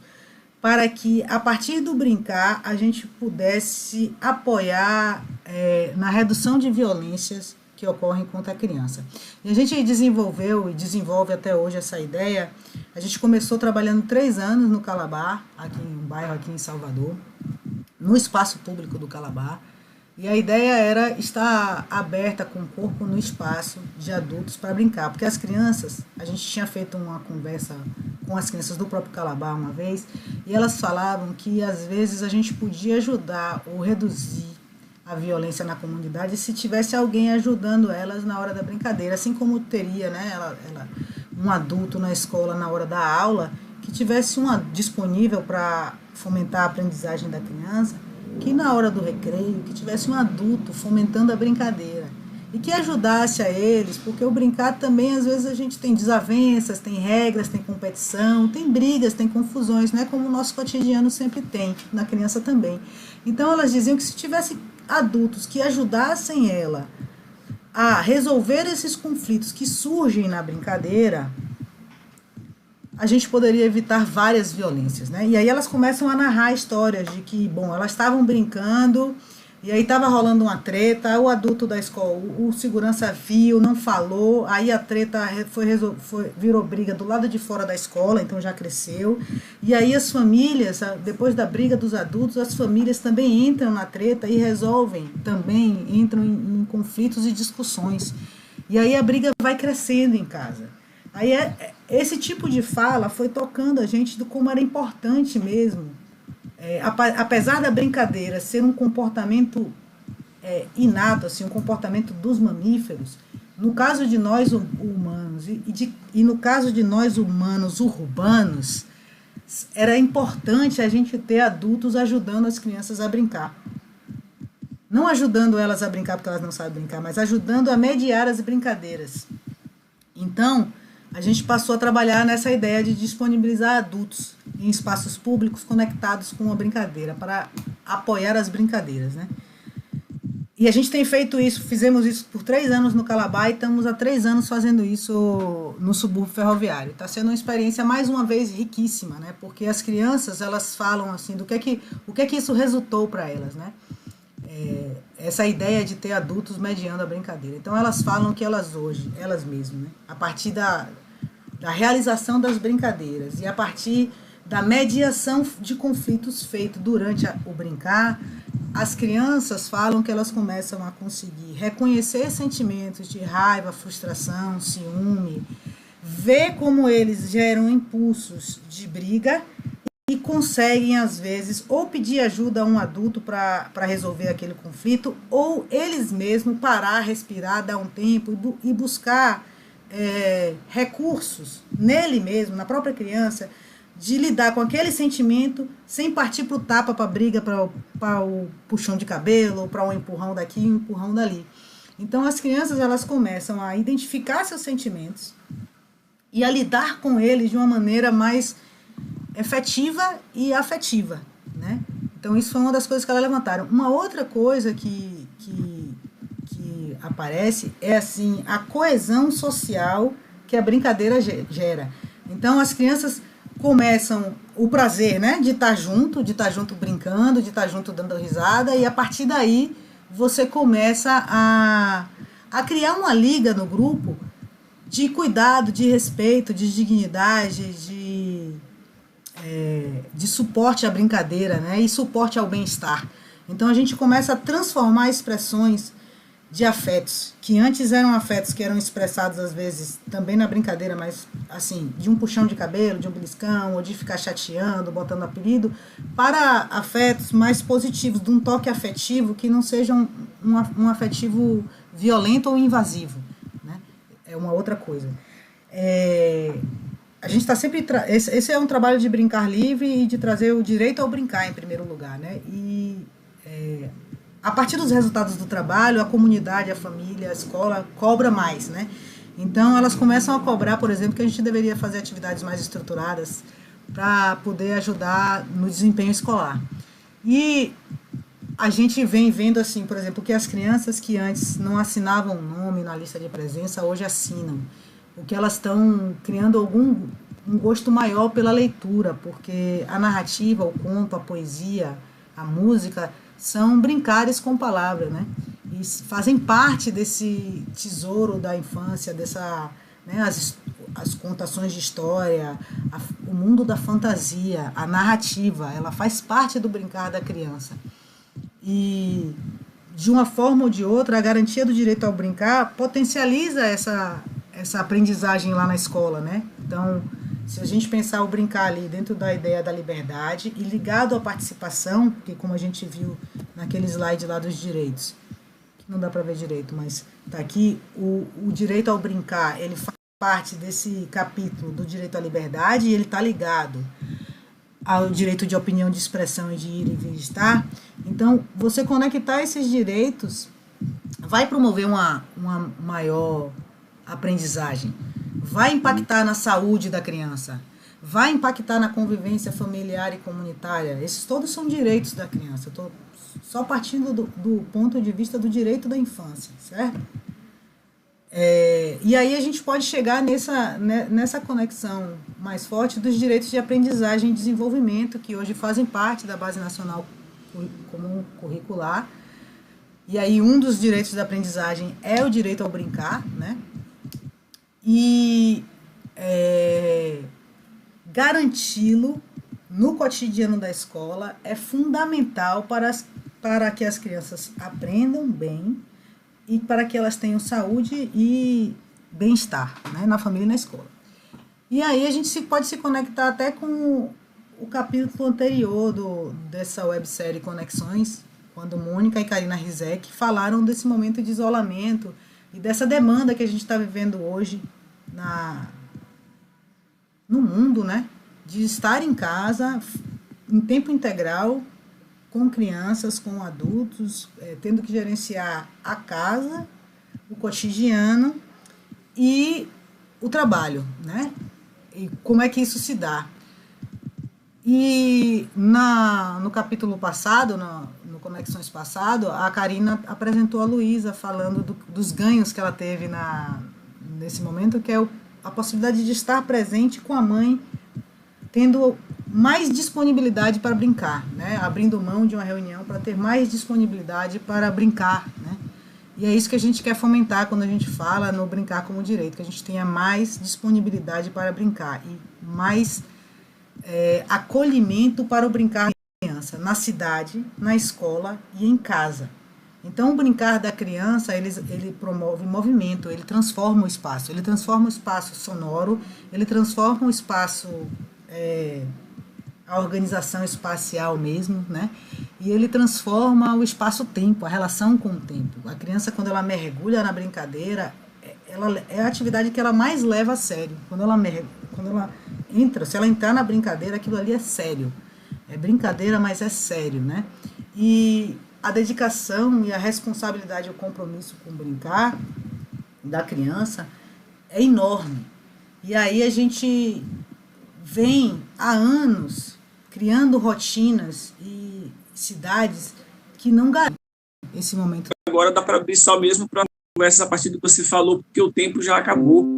para que, a partir do brincar, a gente pudesse apoiar na redução de violências que ocorrem contra a criança. E a gente desenvolveu e desenvolve até hoje essa ideia. A gente começou trabalhando 3 anos no Calabar, aqui em um bairro aqui em Salvador, no espaço público do Calabar. E a ideia era estar aberta com o corpo no espaço de adultos para brincar. Porque as crianças, a gente tinha feito uma conversa com as crianças do próprio Calabar uma vez, e elas falavam que às vezes a gente podia ajudar ou reduzir a violência na comunidade se tivesse alguém ajudando elas na hora da brincadeira, assim como teria, né, um adulto na escola na hora da aula, que tivesse disponível para fomentar a aprendizagem da criança, que na hora do recreio, que tivesse um adulto fomentando a brincadeira. e que ajudasse a eles, porque o brincar também, às vezes, a gente tem desavenças, tem regras, tem competição, tem brigas, tem confusões, não é como o nosso cotidiano sempre tem, na criança também. Então, elas diziam que se tivesse adultos que ajudassem ela a resolver esses conflitos que surgem na brincadeira, a gente poderia evitar várias violências, né? E aí elas começam a narrar histórias de que, bom, elas estavam brincando e aí estava rolando uma treta, o adulto da escola, o segurança viu, não falou, aí a treta virou briga do lado de fora da escola, então já cresceu. E aí as famílias, depois da briga dos adultos, as famílias também entram na treta e resolvem, também entram em conflitos e discussões. E aí a briga vai crescendo em casa. Aí esse tipo de fala foi tocando a gente do como era importante mesmo, apesar da brincadeira ser um comportamento inato, assim, um comportamento dos mamíferos, no caso de nós humanos e no caso de nós humanos urbanos, era importante a gente ter adultos ajudando as crianças a brincar. Não ajudando elas a brincar porque elas não sabem brincar, mas ajudando a mediar as brincadeiras. Então, a gente passou a trabalhar nessa ideia de disponibilizar adultos em espaços públicos conectados com a brincadeira, para apoiar as brincadeiras, né? E a gente tem feito isso, fizemos isso por 3 anos no Calabá e estamos há 3 anos fazendo isso no subúrbio ferroviário. Está sendo uma experiência, mais uma vez, riquíssima, né? Porque as crianças, elas falam assim, o que é que isso resultou para elas, né? Essa ideia de ter adultos mediando a brincadeira. Então elas falam que elas mesmas, né, a partir da realização das brincadeiras e a partir da mediação de conflitos feito durante o brincar, as crianças falam que elas começam a conseguir reconhecer sentimentos de raiva, frustração, ciúme, ver como eles geram impulsos de briga e conseguem, às vezes, ou pedir ajuda a um adulto para resolver aquele conflito, ou eles mesmos parar, respirar, dar um tempo e buscar recursos nele mesmo, na própria criança, de lidar com aquele sentimento sem partir para o tapa, para a briga, para o puxão de cabelo, para um empurrão daqui e um empurrão dali. Então, as crianças, elas começam a identificar seus sentimentos e a lidar com eles de uma maneira mais efetiva e afetiva, né? Então isso foi uma das coisas que elas levantaram. Uma outra coisa que aparece é assim, a coesão social que a brincadeira gera. Então as crianças começam o prazer, né, de estar junto brincando, de estar junto dando risada, e a partir daí você começa a criar uma liga no grupo de cuidado, de respeito, de dignidade, de suporte à brincadeira, né, e suporte ao bem-estar. Então a gente começa a transformar expressões de afetos, que antes eram afetos que eram expressados às vezes também na brincadeira, mas assim, de um puxão de cabelo, de um beliscão, ou de ficar chateando, botando apelido, para afetos mais positivos, de um toque afetivo que não seja um afetivo violento ou invasivo, né? É uma outra coisa. A gente está sempre... Esse é um trabalho de brincar livre e de trazer o direito ao brincar em primeiro lugar, né? E a partir dos resultados do trabalho, a comunidade, a família, a escola cobra mais, né? Então elas começam a cobrar, por exemplo, que a gente deveria fazer atividades mais estruturadas para poder ajudar no desempenho escolar. E a gente vem vendo assim, por exemplo, que as crianças que antes não assinavam nome na lista de presença, hoje assinam. Porque elas estão criando um gosto maior pela leitura, porque a narrativa, o conto, a poesia, a música são brincares com palavras, né? E fazem parte desse tesouro da infância, né, as contações de história, o mundo da fantasia, a narrativa, ela faz parte do brincar da criança. E, de uma forma ou de outra, a garantia do direito ao brincar potencializa essa aprendizagem lá na escola, né? Então, se a gente pensar o brincar ali dentro da ideia da liberdade e ligado à participação, porque como a gente viu naquele slide lá dos direitos, que não dá para ver direito, mas tá aqui, o direito ao brincar, ele faz parte desse capítulo do direito à liberdade e ele está ligado ao direito de opinião, de expressão e de ir e vir estar. Então, você conectar esses direitos vai promover uma maior aprendizagem, vai impactar na saúde da criança, vai impactar na convivência familiar e comunitária. Esses todos são direitos da criança. Eu estou só partindo do ponto de vista do direito da infância, certo? E aí a gente pode chegar nessa conexão mais forte dos direitos de aprendizagem e desenvolvimento, que hoje fazem parte da Base Nacional Comum Curricular. E aí um dos direitos da aprendizagem é o direito ao brincar, né? E garanti-lo no cotidiano da escola é fundamental para que as crianças aprendam bem e para que elas tenham saúde e bem-estar, né, na família e na escola. E aí a gente pode se conectar até com o capítulo anterior dessa websérie Conexões, quando Mônica e Karina Rizek falaram desse momento de isolamento e dessa demanda que a gente está vivendo hoje no mundo, né, de estar em casa em tempo integral, com crianças, com adultos, tendo que gerenciar a casa, o cotidiano e o trabalho, né? E como é que isso se dá? E no capítulo passado, no Conexões passado, a Karina apresentou a Luísa falando dos ganhos que ela teve nesse momento, que é a possibilidade de estar presente com a mãe, tendo mais disponibilidade para brincar, né? Abrindo mão de uma reunião para ter mais disponibilidade para brincar, né? E é isso que a gente quer fomentar quando a gente fala no brincar como direito, que a gente tenha mais disponibilidade para brincar e mais acolhimento para o brincar da criança, na cidade, na escola e em casa. Então, o brincar da criança, ele promove movimento, ele transforma o espaço sonoro, ele transforma o espaço, a organização espacial mesmo, né? E ele transforma o espaço-tempo, a relação com o tempo. A criança, quando ela mergulha na brincadeira, é a atividade que ela mais leva a sério. Quando ela entra, se ela entrar na brincadeira, aquilo ali é sério. É brincadeira, mas é sério, né? E a dedicação e a responsabilidade e o compromisso com o brincar da criança é enorme. E aí a gente vem há anos criando rotinas e cidades que não garantem esse momento. Agora dá para abrir só mesmo para conversas a partir do que você falou, porque o tempo já acabou.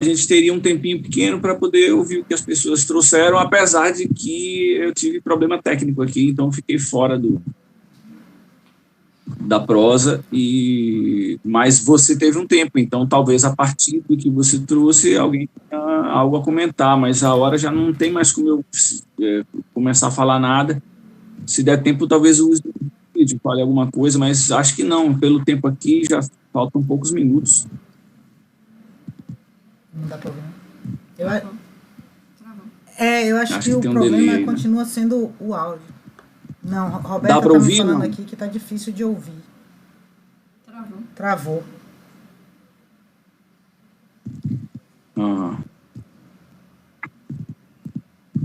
A gente teria um tempinho pequeno para poder ouvir o que as pessoas trouxeram, apesar de que eu tive problema técnico aqui, então fiquei fora da prosa, mas você teve um tempo, então talvez a partir do que você trouxe alguém tenha algo a comentar, mas a hora já não tem mais como eu começar a falar nada. Se der tempo, talvez eu use o vídeo, fale alguma coisa, mas acho que não, pelo tempo aqui já faltam poucos minutos. Não dá problema. Eu acho que o problema delay, continua sendo o áudio. Não, Roberta está me falando não? aqui que está difícil de ouvir. Travou.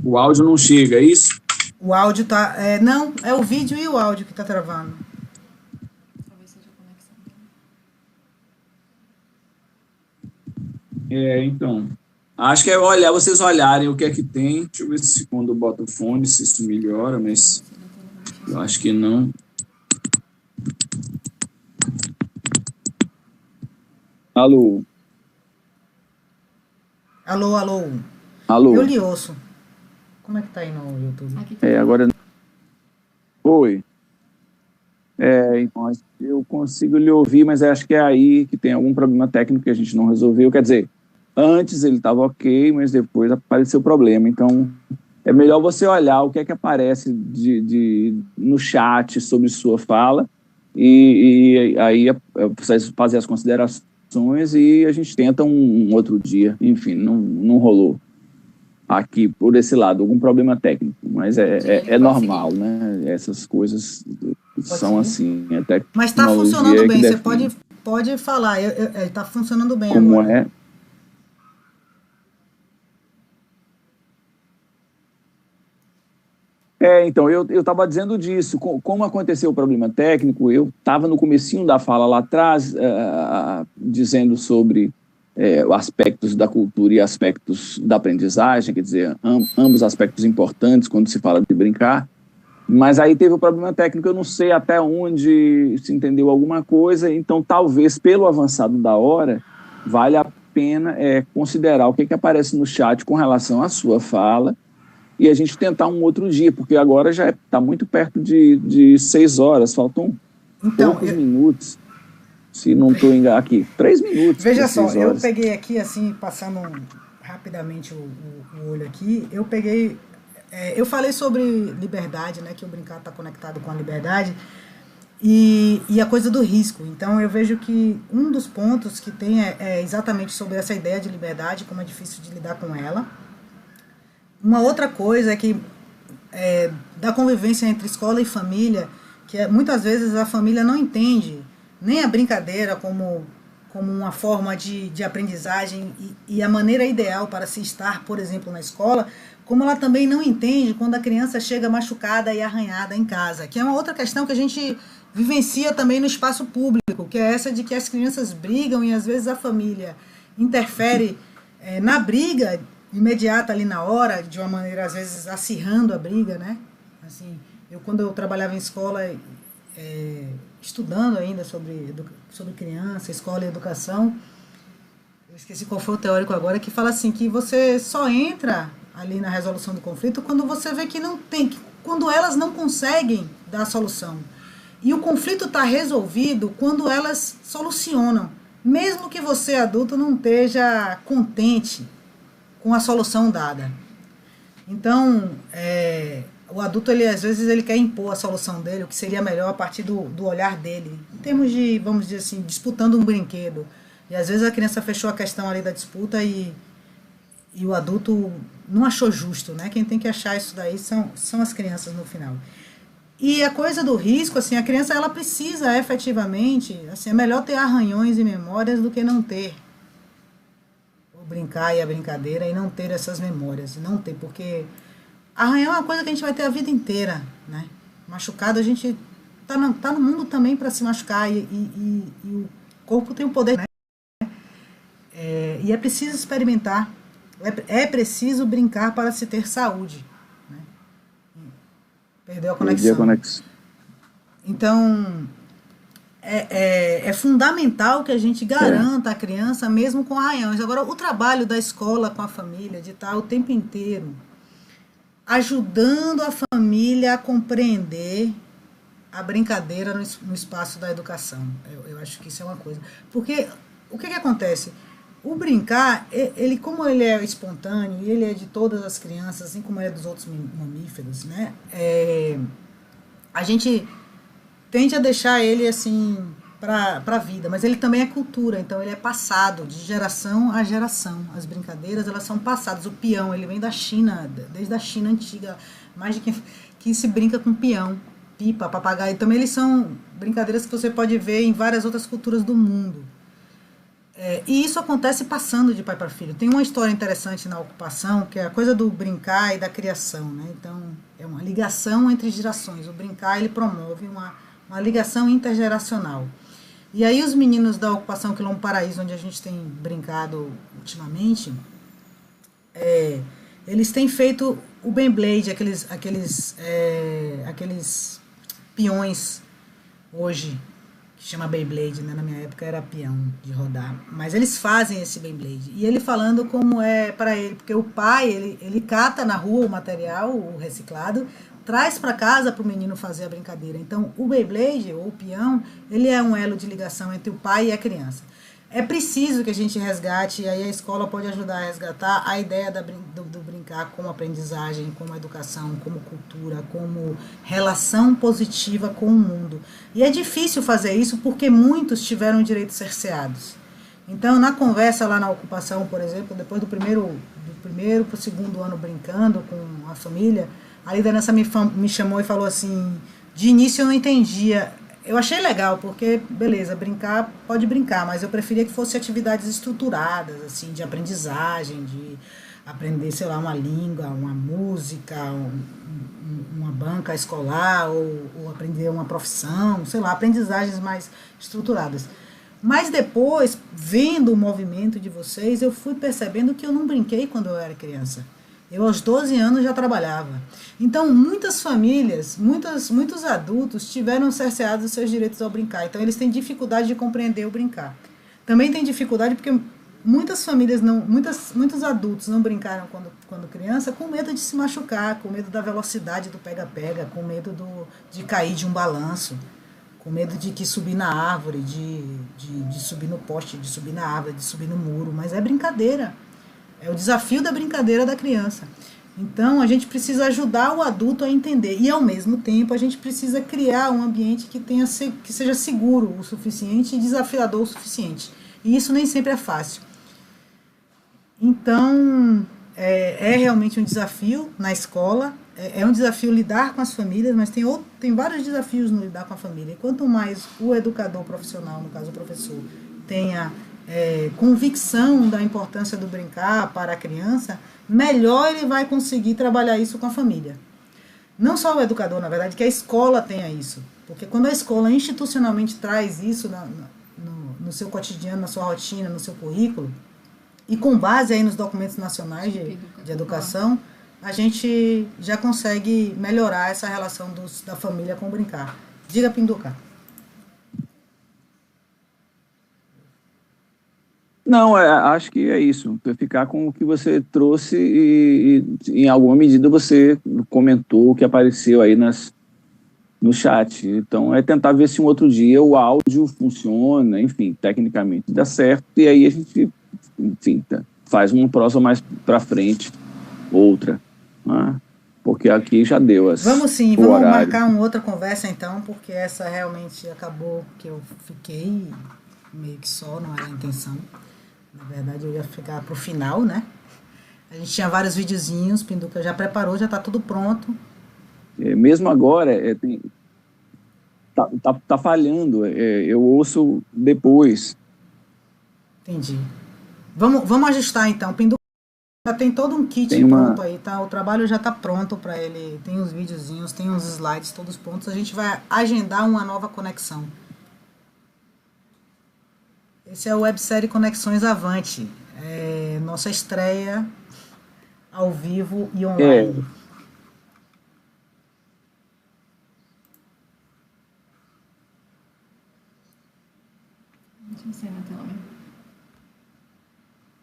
O áudio não chega, é isso? O áudio tá... não, é o vídeo e o áudio que está travando. Talvez seja a conexão. Então... Acho que é vocês olharem o que é que tem. Deixa eu ver se quando eu boto o fone, se isso melhora, mas eu acho que não. Alô? Alô. Eu lhe ouço. Como é que tá aí no YouTube? Agora... Oi. Então, eu consigo lhe ouvir, mas acho que é aí que tem algum problema técnico que a gente não resolveu. Quer dizer... Antes ele estava ok, mas depois apareceu problema. Então, é melhor você olhar o que é que aparece no chat sobre sua fala e aí vocês fazer as considerações e a gente tenta um outro dia. Enfim, não rolou aqui por esse lado, algum problema técnico, mas é normal, né? Essas coisas são assim. Mas está funcionando bem, você pode falar, está funcionando bem como agora. É? Então, eu estava dizendo disso. Como aconteceu o problema técnico, eu estava no comecinho da fala lá atrás, dizendo sobre aspectos da cultura e aspectos da aprendizagem, quer dizer, ambos aspectos importantes quando se fala de brincar, mas aí teve o problema técnico, eu não sei até onde se entendeu alguma coisa, então talvez pelo avançado da hora, vale a pena considerar o que aparece no chat com relação à sua fala, e a gente tentar um outro dia, porque agora já está muito perto de 6 horas, faltam poucos minutos, se não estou aqui, 3 minutos. Veja só, eu peguei aqui, assim, passando rapidamente o olho aqui, eu peguei, eu falei sobre liberdade, né, que o brincar está conectado com a liberdade, e a coisa do risco. Então eu vejo que um dos pontos que tem é exatamente sobre essa ideia de liberdade, como é difícil de lidar com ela. Uma outra coisa é que da convivência entre escola e família, que muitas vezes a família não entende nem a brincadeira como uma forma de aprendizagem e a maneira ideal para se estar, por exemplo, na escola, como ela também não entende quando a criança chega machucada e arranhada em casa, que é uma outra questão que a gente vivencia também no espaço público, que é essa de que as crianças brigam e às vezes a família interfere na briga imediata ali na hora, de uma maneira às vezes acirrando a briga, né? Assim, quando eu trabalhava em escola, estudando ainda sobre criança, escola e educação, eu esqueci qual foi o teórico agora, que fala assim, que você só entra ali na resolução do conflito quando você vê que não tem, quando elas não conseguem dar a solução. E o conflito está resolvido quando elas solucionam, mesmo que você, adulto, não esteja contente com a solução dada. Então, o adulto, às vezes, ele quer impor a solução dele, o que seria melhor a partir do olhar dele, em termos de, vamos dizer assim, disputando um brinquedo. E às vezes a criança fechou a questão ali da disputa e o adulto não achou justo, né? Quem tem que achar isso daí são as crianças no final. E a coisa do risco, assim, a criança, ela precisa efetivamente, assim, é melhor ter arranhões e memórias do que não ter. Brincar e a brincadeira e não ter essas memórias, não ter, porque arranhar é uma coisa que a gente vai ter a vida inteira, né? Machucado, a gente tá no mundo também para se machucar e o corpo tem o poder, né? E é preciso experimentar, é preciso brincar para se ter saúde, né? Perdeu a conexão. Então é fundamental que a gente garanta a criança mesmo com arranhões. Agora, o trabalho da escola com a família, de estar o tempo inteiro ajudando a família a compreender a brincadeira no espaço da educação. Eu acho que isso é uma coisa. Porque o que acontece? O brincar, ele, como ele é espontâneo, e ele é de todas as crianças, assim como é dos outros mamíferos, né? A gente tende a deixar ele assim para a vida, mas ele também é cultura, então ele é passado de geração a geração. As brincadeiras, elas são passadas. O peão, ele vem da China, desde a China antiga, mais de que se brinca com peão, pipa, papagaio. Também eles são brincadeiras que você pode ver em várias outras culturas do mundo. E isso acontece passando de pai para filho. Tem uma história interessante na ocupação, que é a coisa do brincar e da criação, né? Então, é uma ligação entre gerações. O brincar, ele promove uma ligação intergeracional. E aí os meninos da ocupação Quilombo Paraíso, onde a gente tem brincado ultimamente, eles têm feito o Beyblade, aqueles peões hoje, que chama Beyblade, né? Na minha época era peão de rodar, mas eles fazem esse Beyblade. E ele falando como é para ele, porque o pai, ele cata na rua o material, o reciclado, traz para casa para o menino fazer a brincadeira. Então, o Beyblade, ou o peão, ele é um elo de ligação entre o pai e a criança. É preciso que a gente resgate, e aí a escola pode ajudar a resgatar a ideia do brincar como aprendizagem, como educação, como cultura, como relação positiva com o mundo. E é difícil fazer isso porque muitos tiveram o direito cerceados. Então, na conversa lá na ocupação, por exemplo, depois do primeiro para o segundo ano brincando com a família, a liderança me chamou e falou assim, de início eu não entendia. Eu achei legal, porque, beleza, brincar, pode brincar, mas eu preferia que fossem atividades estruturadas, assim, de aprendizagem, aprender, sei lá, uma língua, uma música, uma banca escolar, ou aprender uma profissão, sei lá, aprendizagens mais estruturadas. Mas depois, vendo o movimento de vocês, eu fui percebendo que eu não brinquei quando eu era criança. Eu, aos 12 anos, já trabalhava. Então, muitas famílias, muitos adultos tiveram cerceados os seus direitos ao brincar. Então, eles têm dificuldade de compreender o brincar. Também tem dificuldade porque muitas famílias, muitos adultos não brincaram quando criança com medo de se machucar, com medo da velocidade do pega-pega, com medo de cair de um balanço, com medo de que subir na árvore, de subir no poste, de subir na árvore, de subir no muro. Mas é brincadeira. É o desafio da brincadeira da criança. Então, a gente precisa ajudar o adulto a entender. E, ao mesmo tempo, a gente precisa criar um ambiente que seja seguro o suficiente e desafiador o suficiente. E isso nem sempre é fácil. Então, é realmente um desafio na escola. É um desafio lidar com as famílias, mas tem vários desafios no lidar com a família. E quanto mais o educador profissional, no caso o professor, tenha convicção da importância do brincar para a criança, melhor ele vai conseguir trabalhar isso com a família. Não só o educador, na verdade, que a escola tenha isso. Porque quando a escola institucionalmente traz isso no seu cotidiano, na sua rotina, no seu currículo, e com base aí nos documentos nacionais de educação, a gente já consegue melhorar essa relação da família com o brincar. Diga, Pinduca. Não, acho que é isso. Ficar com o que você trouxe e em alguma medida você comentou o que apareceu aí no chat. Então, é tentar ver se um outro dia o áudio funciona, enfim, tecnicamente dá certo, e aí a gente, enfim, faz uma prosa mais para frente, outra, né? Porque aqui já deu Vamos sim, vamos marcar uma outra conversa então, porque essa realmente acabou que eu fiquei meio que só, não era a intenção. Na verdade, eu ia ficar pro final, né? A gente tinha vários videozinhos, Pinduca já preparou, já tá tudo pronto. Mesmo agora, tá falhando. Eu ouço depois. Entendi. Vamos ajustar, então. Pinduca já tem todo um kit pronto aí, tá? O trabalho já tá pronto para ele. Tem os videozinhos, tem os slides todos prontos. A gente vai agendar uma nova conexão. Esse é o websérie Conexões Avante. Nossa estreia ao vivo e online. Deixa eu sair na tela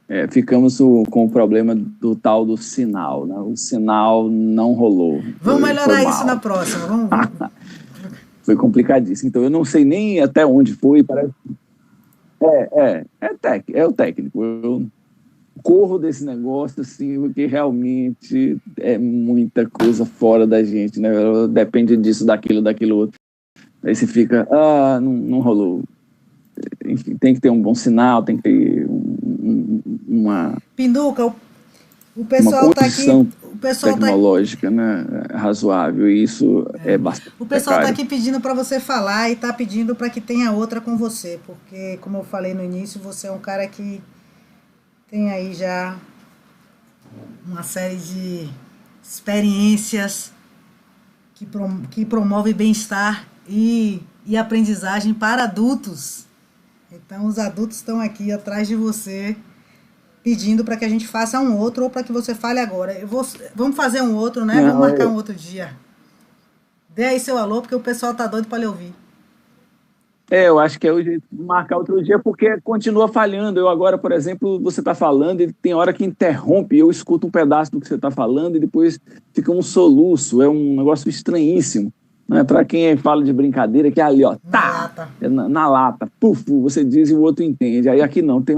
mesmo. Ficamos com o problema do tal do sinal, né? O sinal não rolou. Vamos melhorar isso na próxima. Vamos. Foi complicadíssimo. Então, eu não sei nem até onde foi. Parece... É o técnico. Eu corro desse negócio, assim, porque realmente é muita coisa fora da gente, né? Depende disso, daquilo outro. Aí você fica, não rolou. Enfim, tem que ter um bom sinal, tem que ter uma... Pinduca, o pessoal está aqui... O pessoal tecnológica, né, razoável, e isso é bastante. O pessoal está aqui pedindo para você falar e está pedindo para que tenha outra com você, porque, como eu falei no início, você é um cara que tem aí já uma série de experiências que promove bem-estar e aprendizagem para adultos. Então, os adultos estão aqui atrás de você, pedindo para que a gente faça um outro ou para que você fale agora. Vamos fazer um outro, né? Vamos marcar um outro dia. Dê aí seu alô, porque o pessoal tá doido para lhe ouvir. Eu acho que é o jeito de marcar outro dia, porque continua falhando. Eu agora, por exemplo, você está falando e tem hora que interrompe, eu escuto um pedaço do que você está falando e depois fica um soluço. É um negócio estranhíssimo. Né? Para quem fala de brincadeira, que é ali, ó, na lata, puf, você diz e o outro entende. Aí aqui não, tem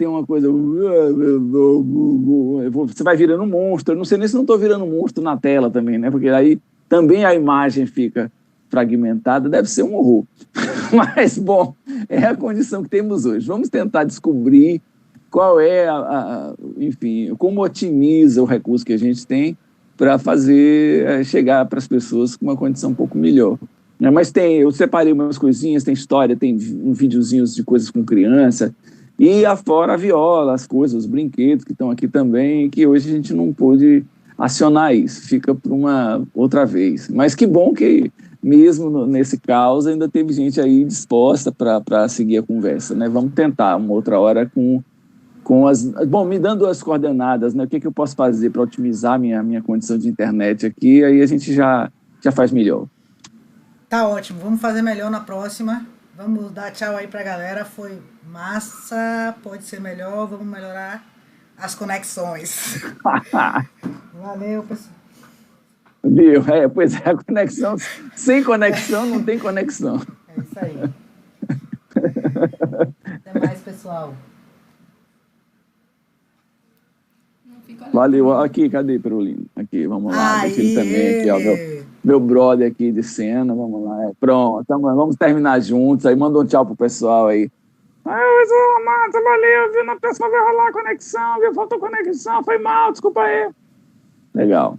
uma coisa... Você vai virando um monstro. Eu não sei nem se não estou virando um monstro na tela também, né? Porque aí também a imagem fica fragmentada. Deve ser um horror. Mas, bom, é a condição que temos hoje. Vamos tentar descobrir qual é, enfim, como otimiza o recurso que a gente tem para fazer chegar para as pessoas com uma condição um pouco melhor. Mas eu separei umas coisinhas, tem história, tem videozinhos de coisas com criança, E afora a viola, as coisas, os brinquedos que estão aqui também, que hoje a gente não pôde acionar isso, fica para uma outra vez. Mas que bom que, mesmo nesse caos, ainda teve gente aí disposta para seguir a conversa, né? Vamos tentar uma outra hora com as... Bom, me dando as coordenadas, né? O que eu posso fazer para otimizar minha condição de internet aqui, aí a gente já faz melhor. Tá ótimo, vamos fazer melhor na próxima. Vamos dar tchau aí pra galera, foi massa, pode ser melhor, vamos melhorar as conexões. Valeu, pessoal. Viu? Pois é, a conexão, sem conexão não tem conexão. É isso aí. Até mais, pessoal. Valeu. Aqui, cadê, Perolino? Aqui, vamos lá. Aí. Aqui também, aqui, ó, meu brother aqui de cena, vamos lá. Pronto, vamos terminar juntos. Aí manda um tchau pro pessoal aí. Mata, valeu, viu? Na próxima vai rolar a conexão, viu? Faltou conexão, foi mal, desculpa aí. Legal.